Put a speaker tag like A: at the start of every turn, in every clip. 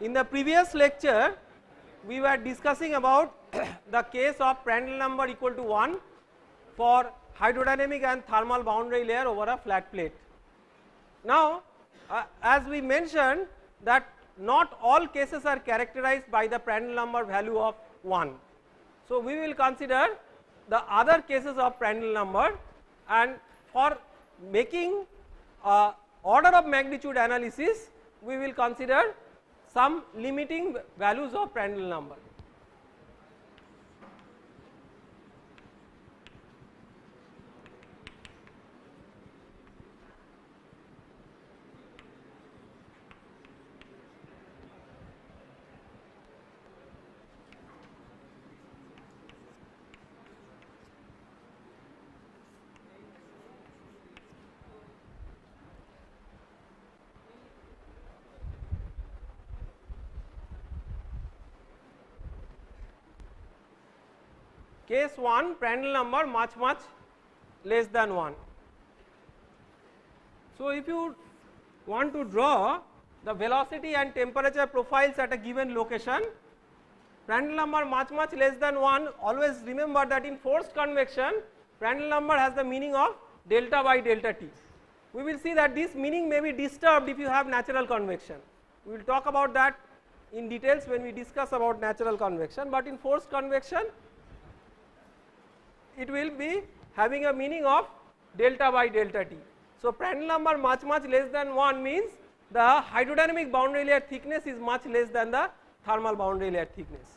A: In the previous lecture we were discussing about the case of Prandtl number equal to 1 for hydrodynamic and thermal boundary layer over a flat plate. Now as we mentioned that not all cases are characterized by the Prandtl number value of 1. So we will consider the other cases of Prandtl number, and for making order of magnitude analysis we will consider some limiting values of Prandtl number. Case 1, Prandtl number much less than 1. So if you want to draw the velocity and temperature profiles at a given location, Prandtl number much less than 1, always remember that in forced convection Prandtl number has the meaning of delta by delta T. We will see that this meaning may be disturbed if you have natural convection. We will talk about that in details when we discuss about natural convection, but in forced convection it will be having a meaning of delta by delta T. So Prandtl number much less than 1 means the hydrodynamic boundary layer thickness is much less than the thermal boundary layer thickness.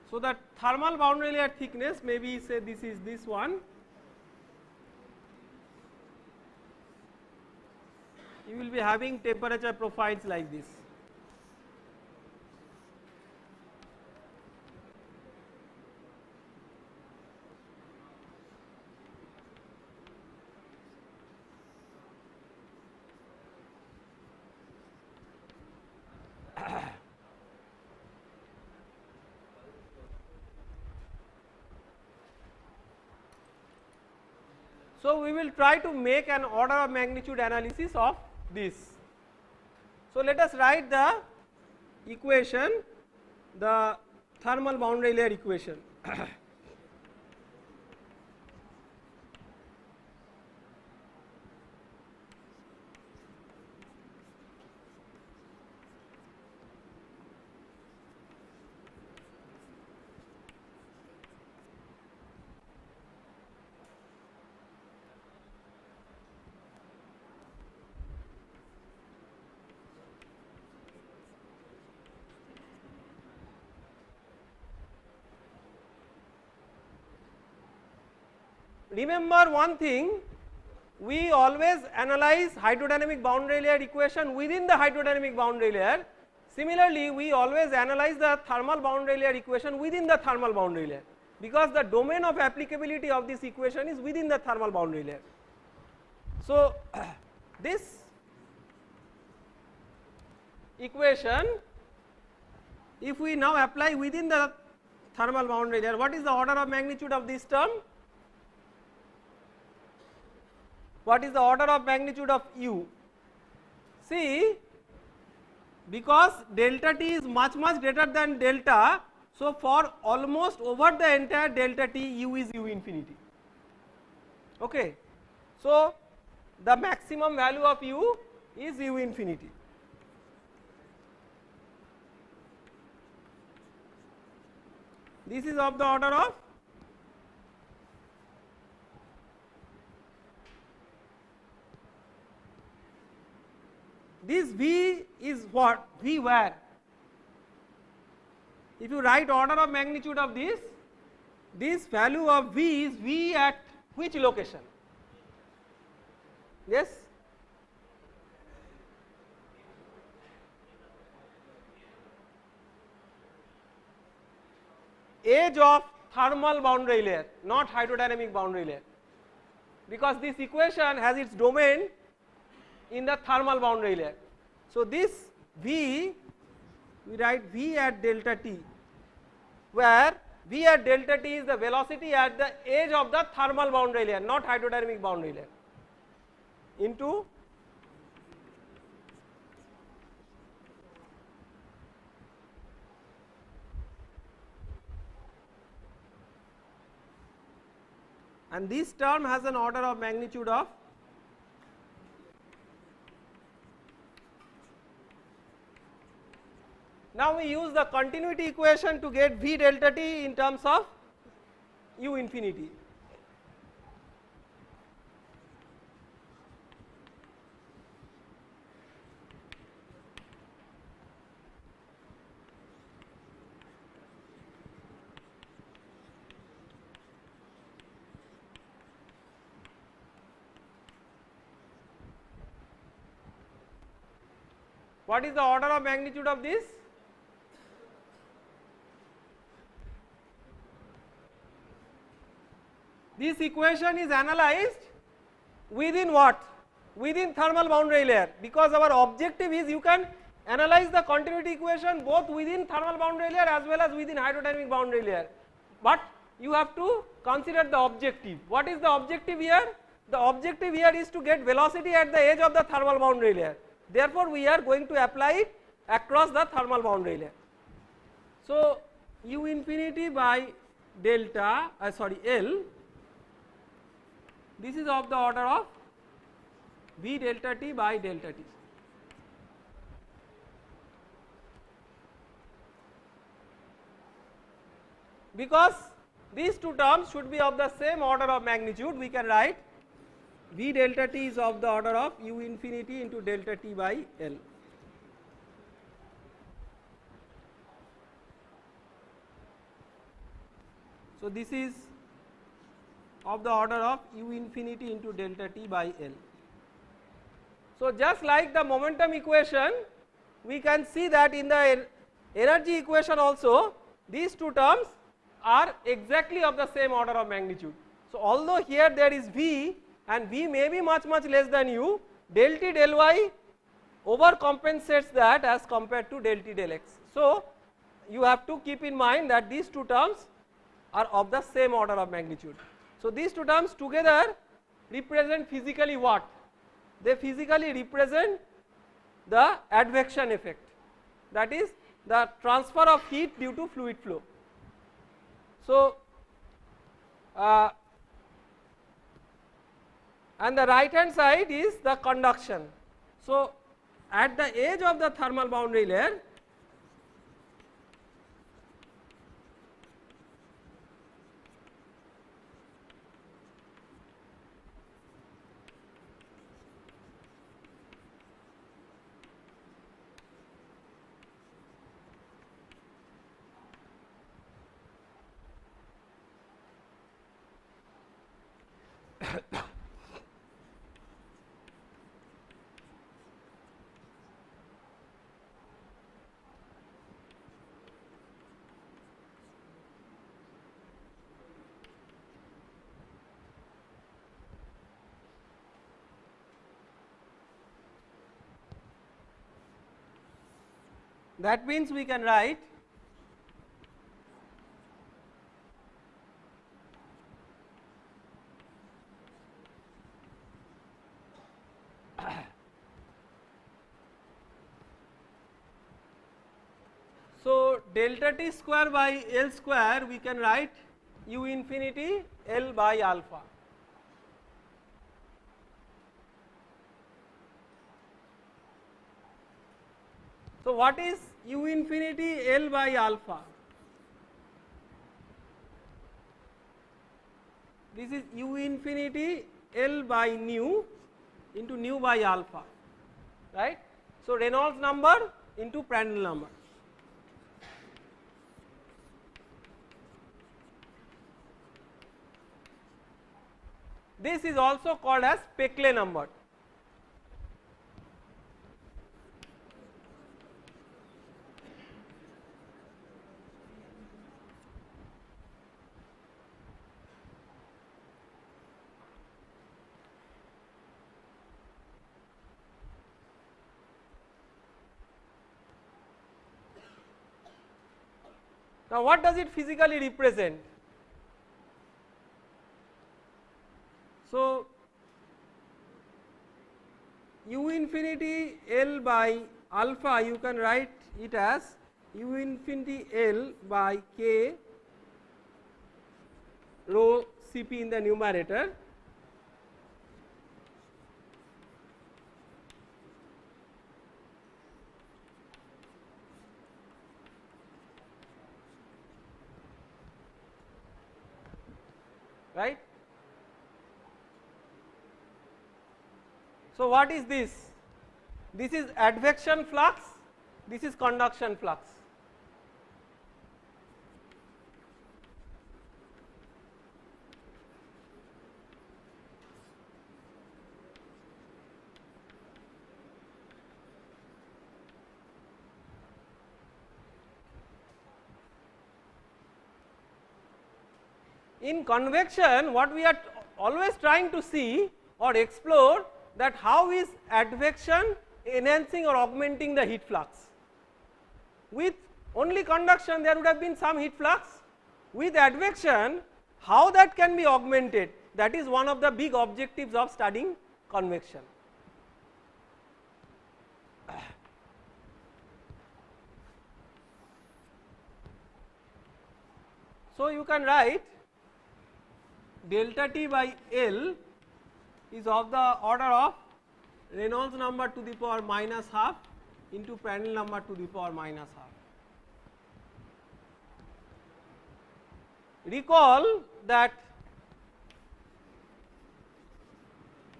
A: So the thermal boundary layer thickness, maybe say this is this one, you will be having temperature profiles like this. So we will try to make an order of magnitude analysis of this. So let us write the equation, the thermal boundary layer equation. Remember one thing, we always analyze hydrodynamic boundary layer equation within the hydrodynamic boundary layer. Similarly, we always analyze the thermal boundary layer equation within the thermal boundary layer, because the domain of applicability of this equation is within the thermal boundary layer. So this equation, if we now apply within the thermal boundary layer, what is the order of magnitude of this term? What is the order of magnitude of u? See, because delta t is much greater than delta, so for almost over the entire delta t, u is u infinity. Okay. So the maximum value of u is u infinity. This is of the order of this V is what? V where? If you write order of magnitude of this value of V is V at which location? Yes? Edge of thermal boundary layer, not hydrodynamic boundary layer, because this equation has its domain in the thermal boundary layer. So, this V, we write V at delta t, where V at delta t is the velocity at the edge of the thermal boundary layer, not hydrodynamic boundary layer, into and this term has an order of magnitude of now we use the continuity equation to get V delta t in terms of u infinity. What is the order of magnitude of this? This equation is analyzed within what? Within thermal boundary layer, because our objective is you can analyze the continuity equation both within thermal boundary layer as well as within hydrodynamic boundary layer, but you have to consider the objective. What is the objective here? The objective here is to get velocity at the edge of the thermal boundary layer. Therefore, we are going to apply it across the thermal boundary layer. So, u infinity by delta L, this is of the order of V delta t by delta t. Because these two terms should be of the same order of magnitude, we can write V delta t is of the order of u infinity into delta t by L. So, this is of the order of u infinity into delta t by L. So, just like the momentum equation, we can see that in the energy equation also these two terms are exactly of the same order of magnitude. So, although here there is V and V may be much less than u, del t del y overcompensates that as compared to del t del x. So, you have to keep in mind that these two terms are of the same order of magnitude. So, these two terms together represent physically what? They physically represent the advection effect, that is the transfer of heat due to fluid flow. So, and the right hand side is the conduction. So, at the edge of the thermal boundary layer, that means we can write so delta t square by L square, we can write u infinity L by alpha. So, what is u infinity L by alpha? This is u infinity L by nu into nu by alpha, right. So, Reynolds number into Prandtl number. This is also called as Peclet number. Now, what does it physically represent? So, u infinity L by alpha, you can write it as u infinity L by k rho Cp in the numerator, right. So, what is this? This is advection flux, this is conduction flux. In convection, what we are always trying to see or explore, that how is advection enhancing or augmenting the heat flux. With only conduction there would have been some heat flux, with advection how that can be augmented, that is one of the big objectives of studying convection. So, you can write delta T by L is of the order of Reynolds number to the power minus half into Prandtl number to the power minus half. Recall that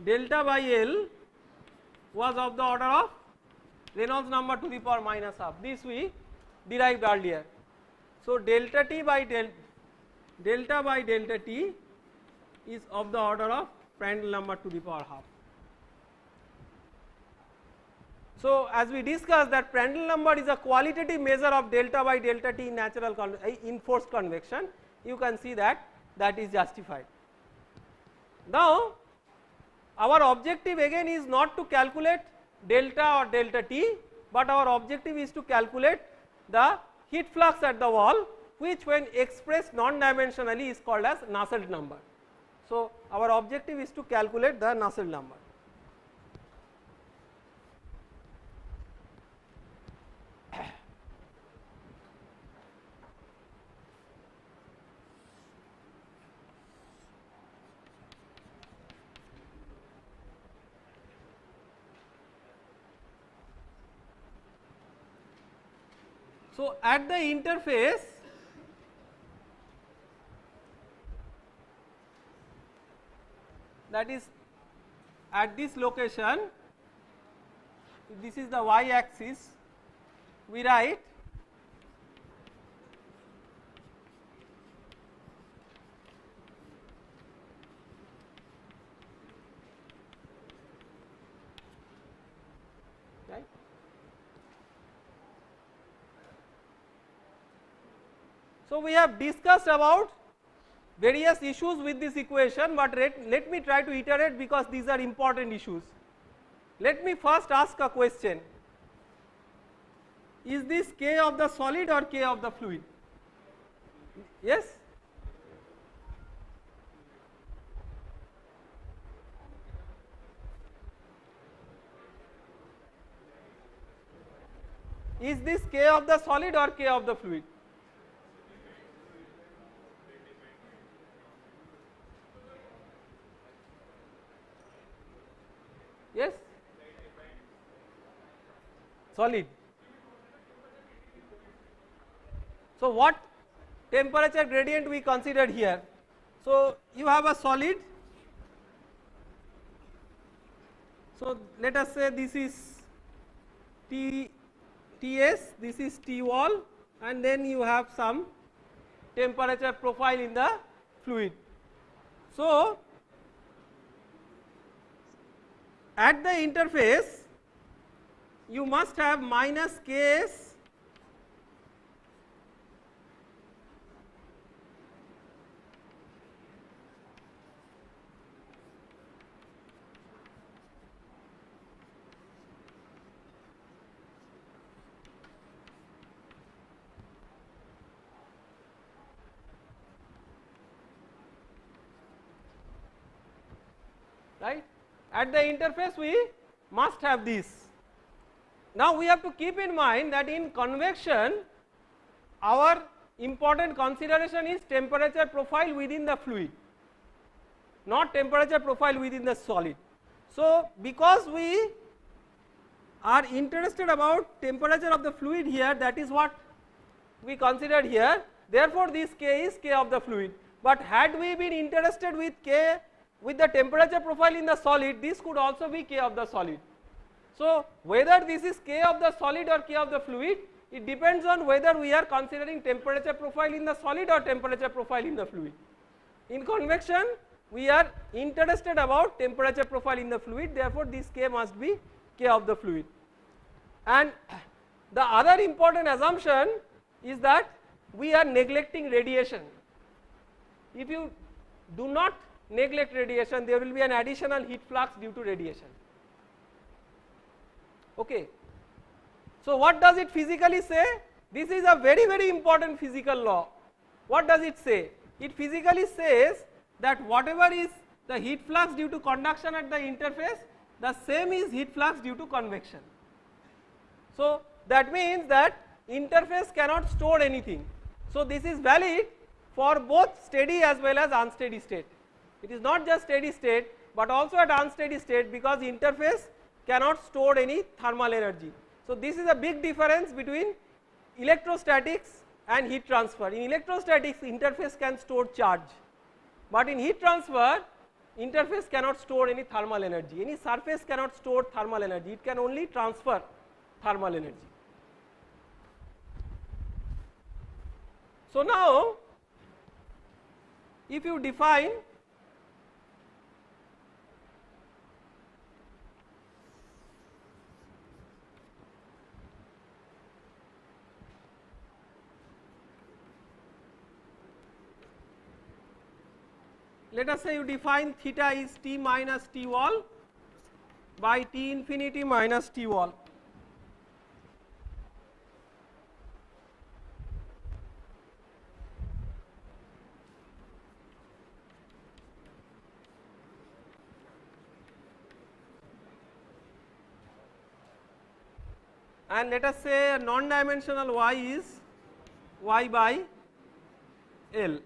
A: delta by L was of the order of Reynolds number to the power minus half, this we derived earlier. So, delta T by delta T is of the order of Prandtl number to the power half. So, as we discussed that Prandtl number is a qualitative measure of delta by delta T in natural in forced convection, you can see that that is justified. Now, our objective again is not to calculate delta or delta T, but our objective is to calculate the heat flux at the wall, which when expressed non-dimensionally is called as Nusselt number. So, our objective is to calculate the Nusselt number. So, at the interface that is at this location, this is the y axis, we write right. So, we have discussed about various issues with this equation, but let me try to iterate because these are important issues. Let me first ask a question: is this K of the solid or K of the fluid? Yes? Is this K of the solid or K of the fluid? Yes? Solid. So, what temperature gradient we considered here? So, you have a solid. So, let us say this is Ts, this is T wall, and then you have some temperature profile in the fluid. So, at the interface you must have minus Ks right. At the interface we must have this. Now, we have to keep in mind that in convection our important consideration is temperature profile within the fluid, not temperature profile within the solid. So, because we are interested about temperature of the fluid here, that is what we considered here, therefore, this K is K of the fluid, but had we been interested with K with the temperature profile in the solid, this could also be K of the solid. So, whether this is K of the solid or K of the fluid, it depends on whether we are considering temperature profile in the solid or temperature profile in the fluid. In convection we are interested about temperature profile in the fluid, therefore, this K must be K of the fluid. And the other important assumption is that we are neglecting radiation. If you do not neglect radiation, there will be an additional heat flux due to radiation. Okay. So, what does it physically say? This is a very important physical law. What does it say? It physically says that whatever is the heat flux due to conduction at the interface, the same is heat flux due to convection. So, that means that interface cannot store anything. So, this is valid for both steady as well as unsteady state. It is not just steady state, but also at unsteady state, because interface cannot store any thermal energy. So, this is a big difference between electrostatics and heat transfer. In electrostatics interface can store charge, but in heat transfer interface cannot store any thermal energy. Any surface cannot store thermal energy, it can only transfer thermal energy. So, now if you define let us say you define theta is T minus T wall by T infinity minus T wall. And let us say a non-dimensional y is y by L.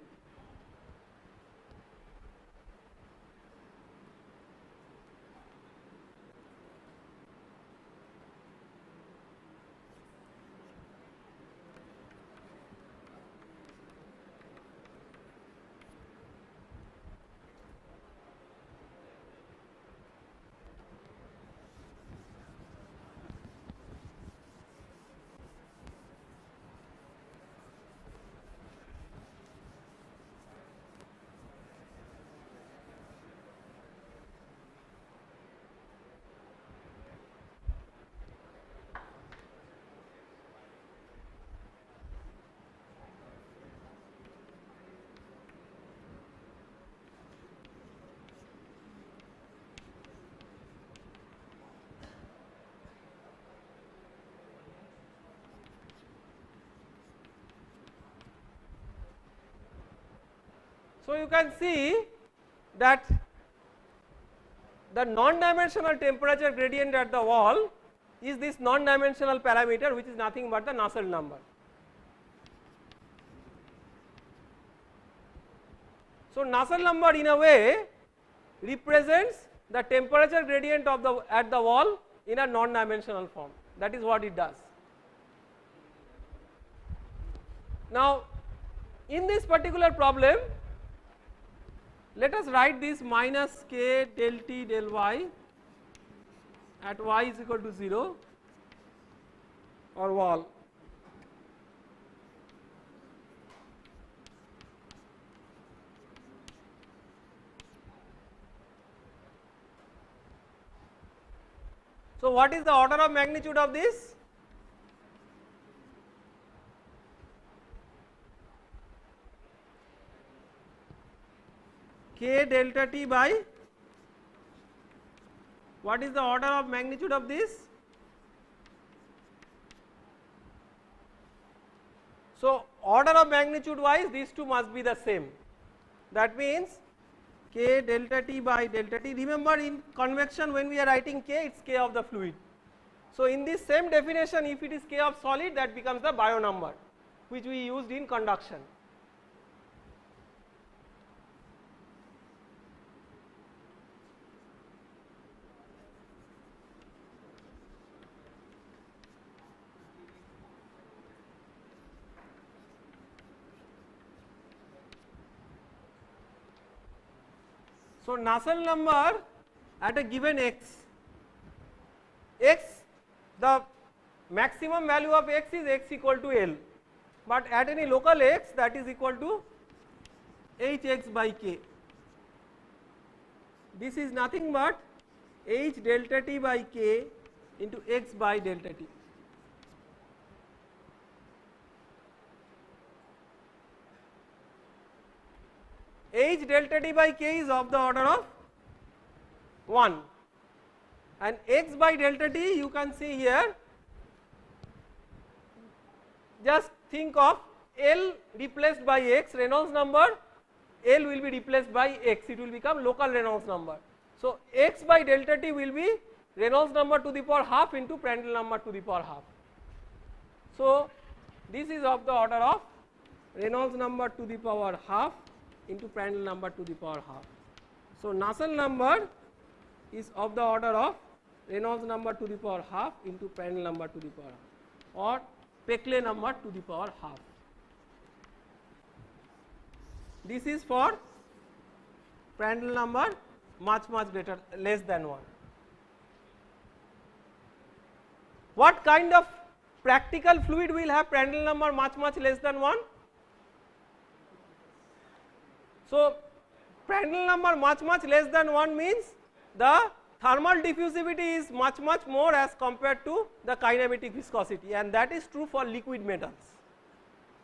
A: So, you can see that the non-dimensional temperature gradient at the wall is this non-dimensional parameter, which is nothing but the Nusselt number. So, Nusselt number in a way represents the temperature gradient of the at the wall in a non-dimensional form. That is what it does. Now, in this particular problem, let us write this minus k del t del y at y is equal to 0 or wall. So, what is the order of magnitude of this? K delta t by, what is the order of magnitude of this? So, order of magnitude wise these two must be the same. That means K delta T by delta T. Remember, in convection when we are writing K, it is K of the fluid. So, in this same definition, if it is K of solid, that becomes the Biot number which we used in conduction. So, Nusselt number at a given x, the maximum value of x is x equal to L, but at any local x that is equal to hx by k. This is nothing but h delta t by k into x by delta t. H delta t by k is of the order of 1 and x by delta t you can see here, just think of L replaced by x, Reynolds number, L will be replaced by x, it will become local Reynolds number. So, x by delta t will be Reynolds number to the power half into Prandtl number to the power half. So, this is of the order of Reynolds number to the power half into Prandtl number to the power half. So, Nusselt number is of the order of Reynolds number to the power half into Prandtl number to the power half or Peclet number to the power half. This is for Prandtl number much greater, less than 1. What kind of practical fluid will have Prandtl number much less than 1? So, Prandtl number much less than 1 means the thermal diffusivity is much more as compared to the kinematic viscosity, and that is true for liquid metals.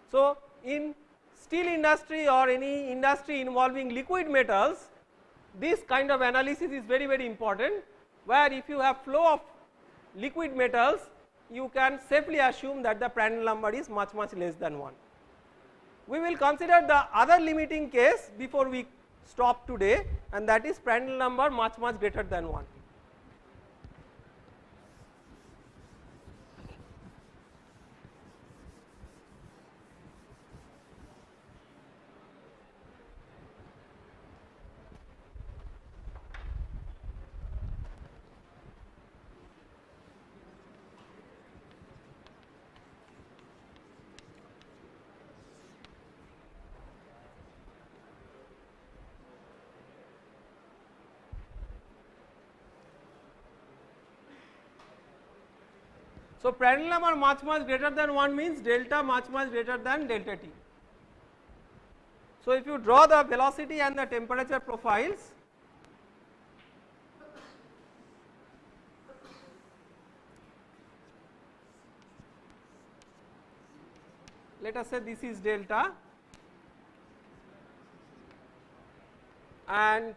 A: So, in steel industry or any industry involving liquid metals, this kind of analysis is very important, where if you have flow of liquid metals, you can safely assume that the Prandtl number is much less than 1. We will consider the other limiting case before we stop today, and that is Prandtl number much greater than 1. So, Prandtl number much greater than 1 means delta much greater than delta t. So, if you draw the velocity and the temperature profiles, let us say this is delta and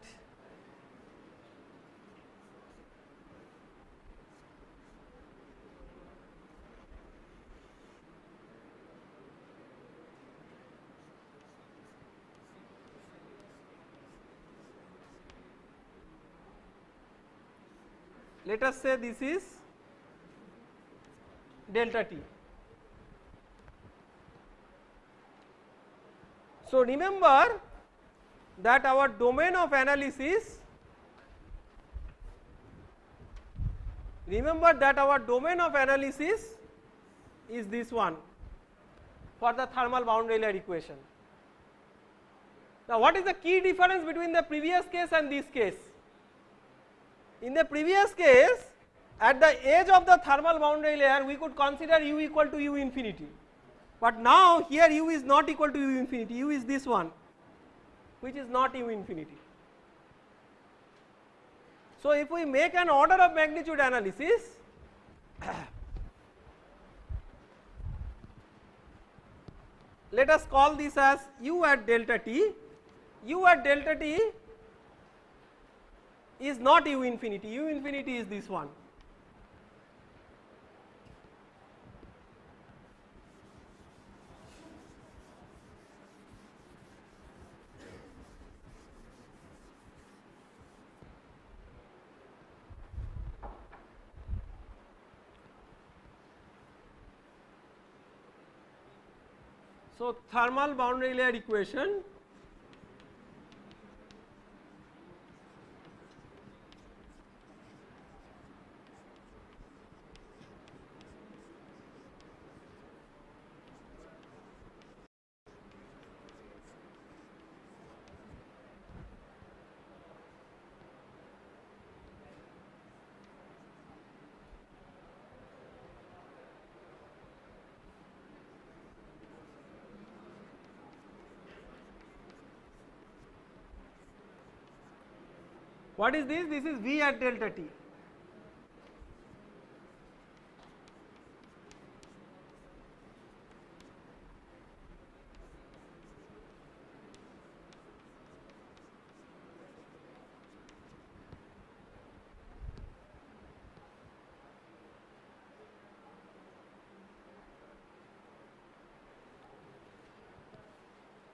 A: let us say this is delta t. So, remember that our domain of analysis, is this one. for the thermal boundary layer equation. Now, what is the key difference between the previous case and this case? In the previous case, at the edge of the thermal boundary layer we could consider u equal to u infinity, but now here u is not equal to u infinity, u is this one which is not u infinity. So, if we make an order of magnitude analysis, let us call this as u at delta t. U at delta t is not u infinity, u infinity is this one. So, thermal boundary layer equation what is this? This is V at delta t.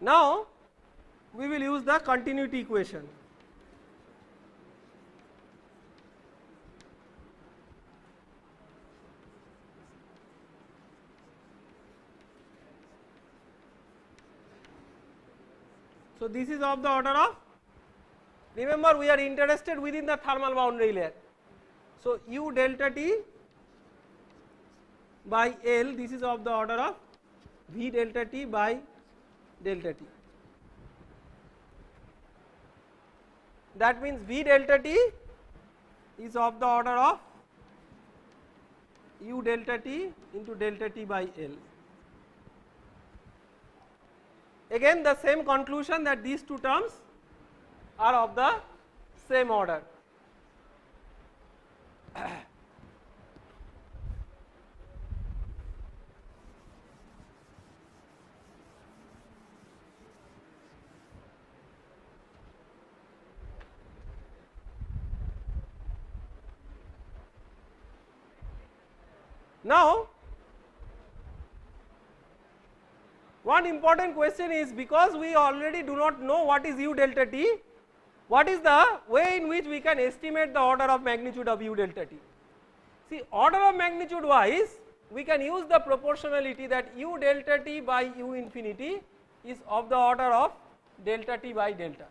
A: Now, we will use the continuity equation. So, this is of the order of, remember we are interested within the thermal boundary layer. So, u delta t by L, this is of the order of V delta t by delta t. That means V delta t is of the order of u delta t into delta t by L. Again the same conclusion that these two terms are of the same order. Now, one important question is, because we already do not know what is u delta t, what is the way in which we can estimate the order of magnitude of u delta t? See, order of magnitude wise we can use the proportionality that u delta t by u infinity is of the order of delta t by delta,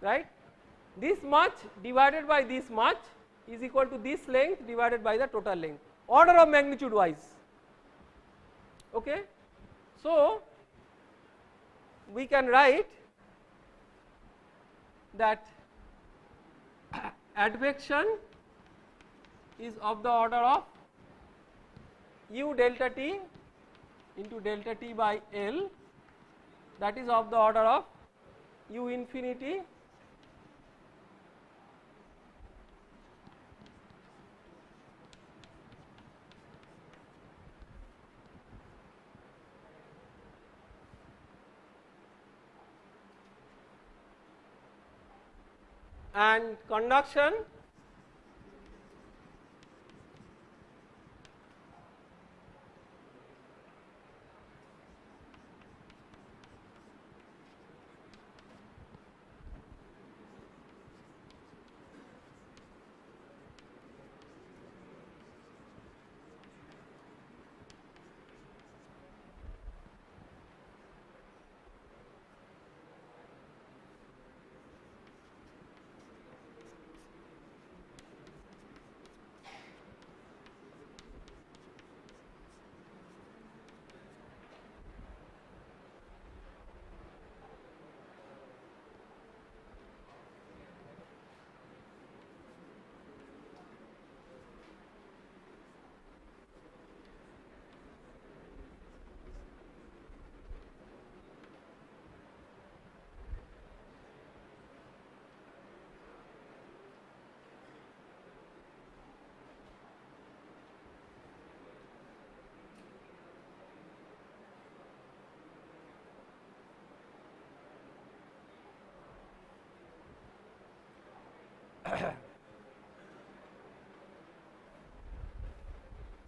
A: right. This much divided by this much is equal to this length divided by the total length, order of magnitude wise. Okay. So, we can write that advection is of the order of u delta t into delta t by L, that is of the order of u infinity and conduction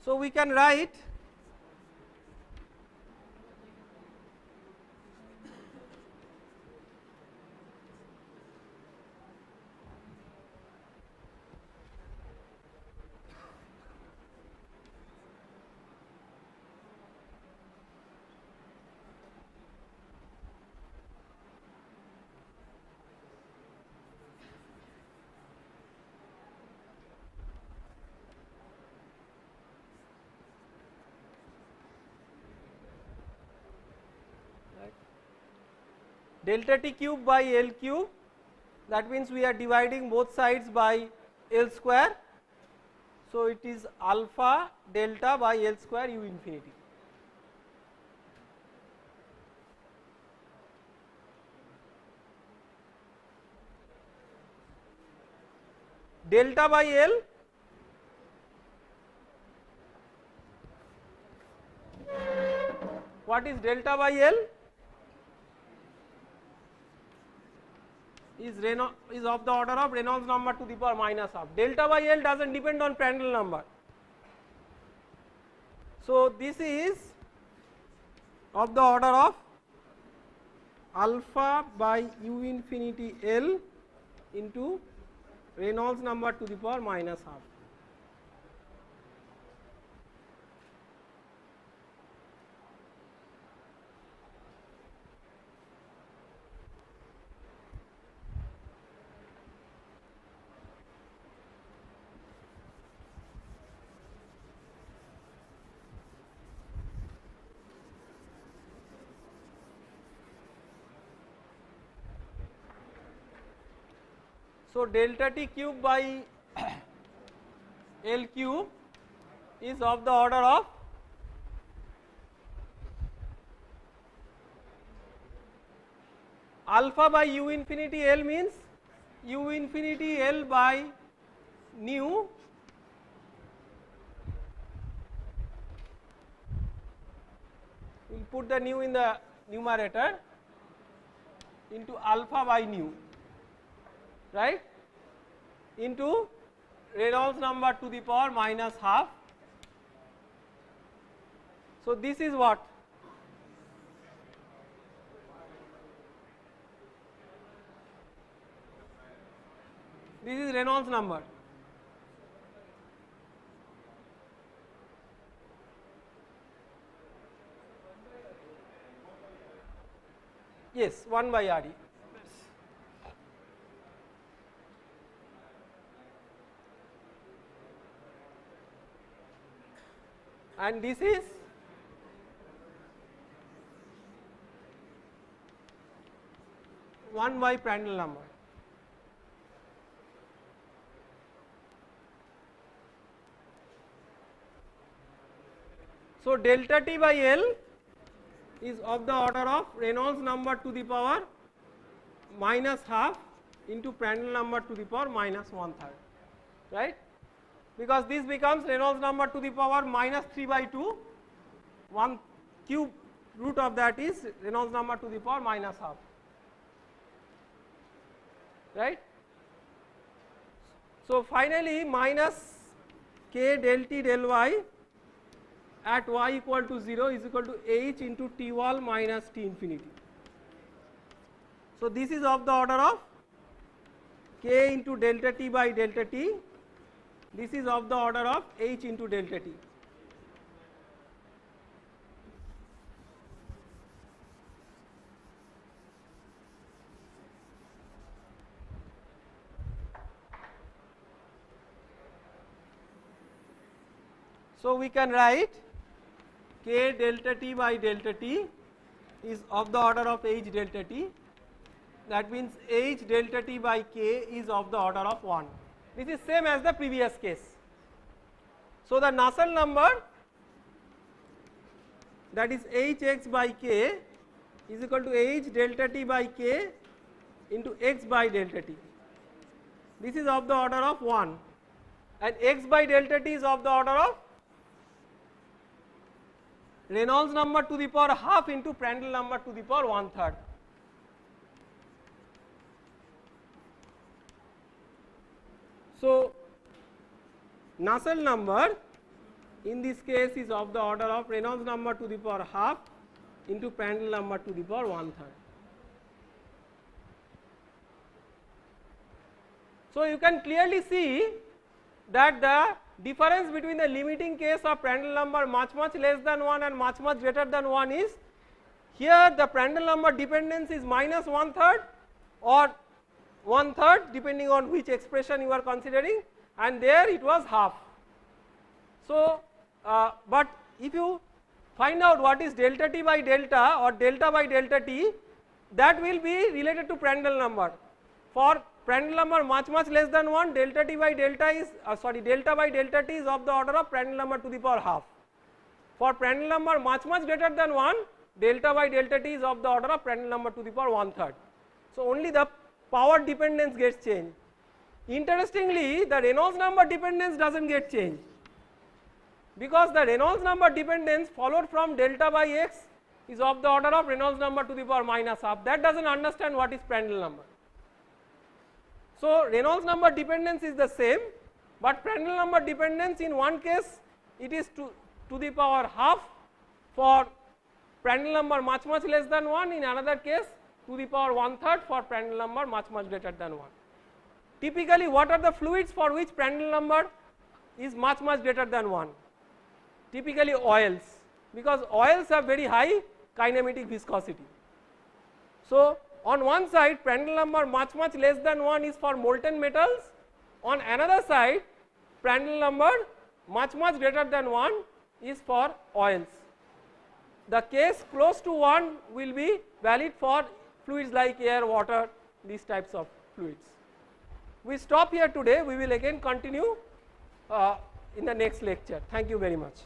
A: So we can write delta t cube by L cube, that means we are dividing both sides by L square. So it is alpha delta by L square u infinity. Delta by L what is delta by L? Is of the order of Reynolds number to the power minus half. Delta by L does not depend on Prandtl number. So this is of the order of alpha by u infinity L into Reynolds number to the power minus half. So delta t cube by L cube is of the order of alpha by u infinity L means u infinity L by nu we will put the nu in the numerator into alpha by nu, right, into Reynolds number to the power minus half. So this is what? This is Reynolds number. Yes, 1 by RE. And this is one by Prandtl number. So delta t by L is of the order of Reynolds number to the power minus half into Prandtl number to the power minus 1/3, right, because this becomes Reynolds number to the power minus 3 by 2, 1 cube root of that is Reynolds number to the power minus half, right. So finally minus k del t del y at y equal to 0 is equal to h into t wall minus t infinity. So this is of the order of k into delta t by delta t, this is of the order of h into delta t. So we can write k delta t by delta t is of the order of h delta t, that means h delta t by k is of the order of 1. This is same as the previous case. So the Nusselt number, that is hx by k is equal to h delta t by k into x by delta t. This is of the order of 1 and x by delta t is of the order of Reynolds number to the power half into Prandtl number to the power 1/3. So, Nusselt number in this case is of the order of Reynolds number to the power half into Prandtl number to the power 1/3. So, you can clearly see that the difference between the limiting case of Prandtl number much less than 1 and much greater than 1 is, here the Prandtl number dependence is minus 1/3 or 1/3 depending on which expression you are considering, and there it was half. So, but if you find out what is delta t by delta or delta by delta t, that will be related to Prandtl number. For Prandtl number much less than 1, delta t by delta is delta by delta t is of the order of Prandtl number to the power half. For Prandtl number much greater than 1, delta by delta t is of the order of Prandtl number to the power 1/3. So, only the power dependence gets changed. Interestingly, the Reynolds number dependence does not get changed, because the Reynolds number dependence followed from delta by x is of the order of Reynolds number to the power minus half. That does not understand what is Prandtl number. So, Reynolds number dependence is the same, but Prandtl number dependence in one case it is to the power half for Prandtl number much less than 1, in another case to the power 1/3 for Prandtl number much greater than 1. Typically, what are the fluids for which Prandtl number is much greater than 1? Typically oils, because oils have very high kinematic viscosity. So, on one side Prandtl number much less than 1 is for molten metals, on another side Prandtl number much greater than 1 is for oils. The case close to 1 will be valid for fluids like air, water, these types of fluids. We stop here today, we will again continue in the next lecture. Thank you very much.